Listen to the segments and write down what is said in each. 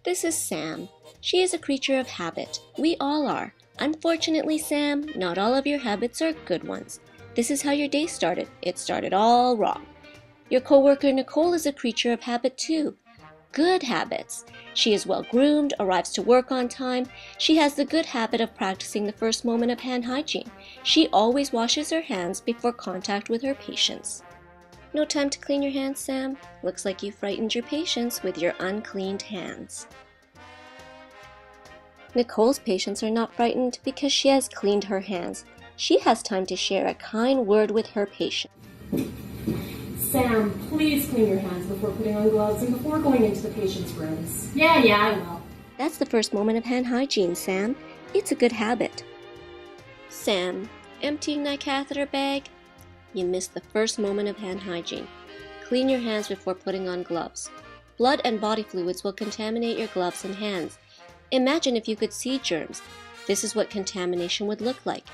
This is Sam. She is a creature of habit. We all are. Unfortunately, Sam, not all of your habits are good ones. This is how your day started. It started all wrong. Your coworker Nicole is a creature of habit too. Good habits. She is well groomed, arrives to work on time. She has the good habit of practicing the first moment of hand hygiene. She always washes her hands before contact with her patients. No time to clean your hands, Sam? Looks like you frightened your patients with your uncleaned hands. Nicole's patients are not frightened because she has cleaned her hands. She has time to share a kind word with her patient. Sam, please clean your hands before putting on gloves and before going into the patient's rooms. Yeah, I will. That's the first moment of hand hygiene, Sam. It's a good habit. Sam, emptying that catheter bag? You missed the first moment of hand hygiene. Clean your hands before putting on gloves. Blood and body fluids will contaminate your gloves and hands. Imagine if you could see germs. This is what contamination would look like.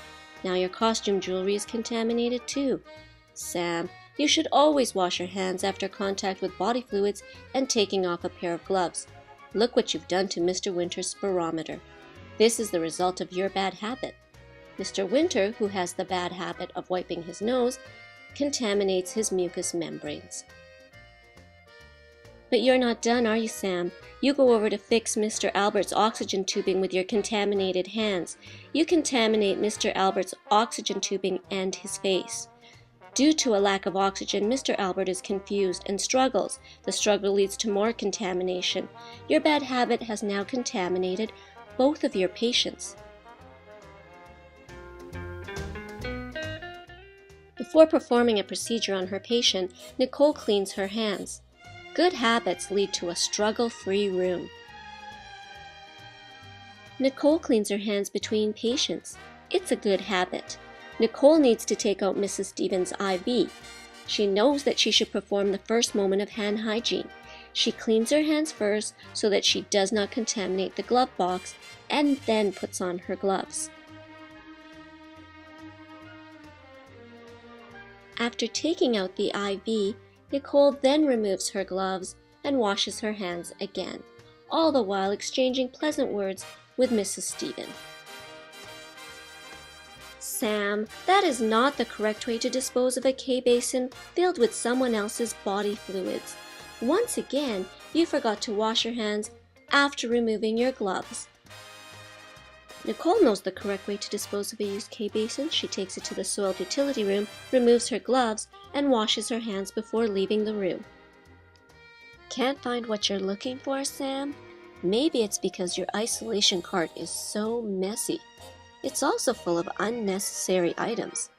Now your costume jewelry is contaminated too. Sam, you should always wash your hands after contact with body fluids and taking off a pair of gloves. Look what you've done to Mr. Winter's spirometer. This is the result of your bad habit. Mr. Winter, who has the bad habit of wiping his nose, contaminates his mucous membranes. But you're not done, are you, Sam? You go over to fix Mr. Albert's oxygen tubing with your contaminated hands. You contaminate Mr. Albert's oxygen tubing and his face. Due to a lack of oxygen, Mr. Albert is confused and struggles. The struggle leads to more contamination. Your bad habit has now contaminated both of your patients. Before performing a procedure on her patient, Nicole cleans her hands. Good habits lead to a struggle-free room. Nicole cleans her hands between patients. It's a good habit. Nicole needs to take out Mrs. Stevens' IV. She knows that she should perform the first moment of hand hygiene. She cleans her hands first so that she does not contaminate the glove box and then puts on her gloves. After taking out the IV, Nicole then removes her gloves and washes her hands again, all the while exchanging pleasant words with Mrs. Stevens. Sam, that is not the correct way to dispose of a K-basin filled with someone else's body fluids. Once again, you forgot to wash your hands after removing your gloves. Nicole knows the correct way to dispose of a used K-basin. She takes it to the soiled utility room, removes her gloves, and washes her hands before leaving the room. Can't find what you're looking for, Sam? Maybe it's because your isolation cart is so messy. It's also full of unnecessary items.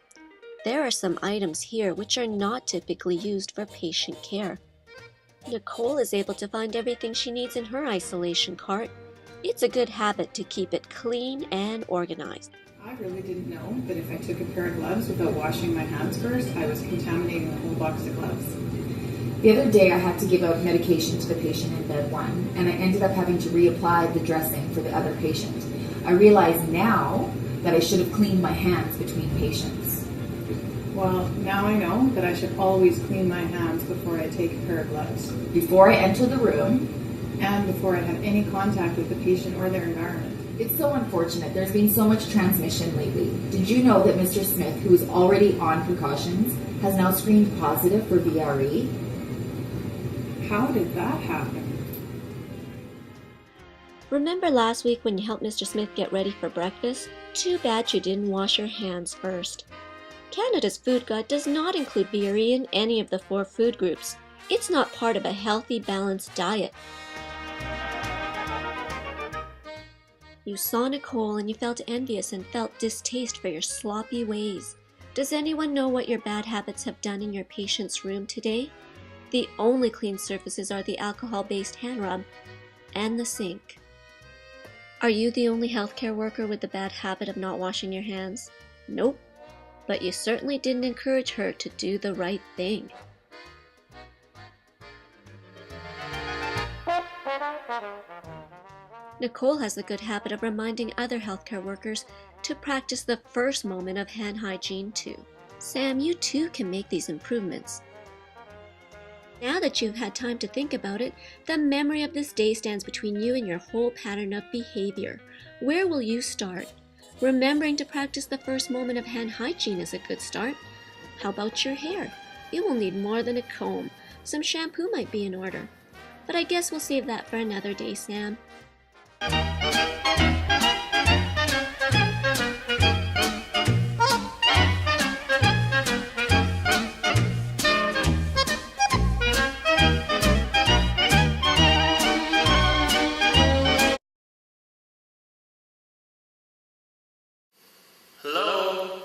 There are some items here which are not typically used for patient care. Nicole is able to find everything she needs in her isolation cart. It's a good habit to keep it clean and organized. I really didn't know that if I took a pair of gloves without washing my hands first, I was contaminating the whole box of gloves. The other day I had to give out medication to the patient in bed 1, and I ended up having to reapply the dressing for the other patient. I realize now that I should have cleaned my hands between patients. Well, now I know that I should always clean my hands before I take a pair of gloves. Before I enter the room, and before I have any contact with the patient or their environment. It's so unfortunate. There's been so much transmission lately. Did you know that Mr. Smith, who is already on precautions, has now screened positive for VRE? How did that happen? Remember last week when you helped Mr. Smith get ready for breakfast? Too bad you didn't wash your hands first. Canada's food guide does not include VRE in any of the 4 food groups. It's not part of a healthy, balanced diet. You saw Nicole and you felt envious and felt distaste for your sloppy ways. Does anyone know what your bad habits have done in your patient's room today? The only clean surfaces are the alcohol-based hand rub and the sink. Are you the only healthcare worker with the bad habit of not washing your hands? Nope. But you certainly didn't encourage her to do the right thing. Nicole has the good habit of reminding other healthcare workers to practice the first moment of hand hygiene too. Sam, you too can make these improvements. Now that you've had time to think about it, the memory of this day stands between you and your whole pattern of behavior. Where will you start? Remembering to practice the first moment of hand hygiene is a good start. How about your hair? It will need more than a comb. Some shampoo might be in order. But I guess we'll save that for another day, Sam. Hello?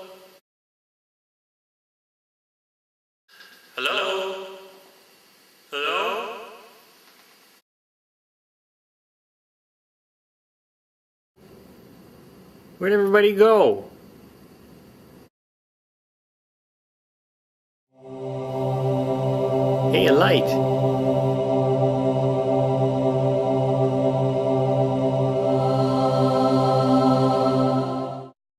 Hello? Hello? Where'd everybody go? Hey, a light.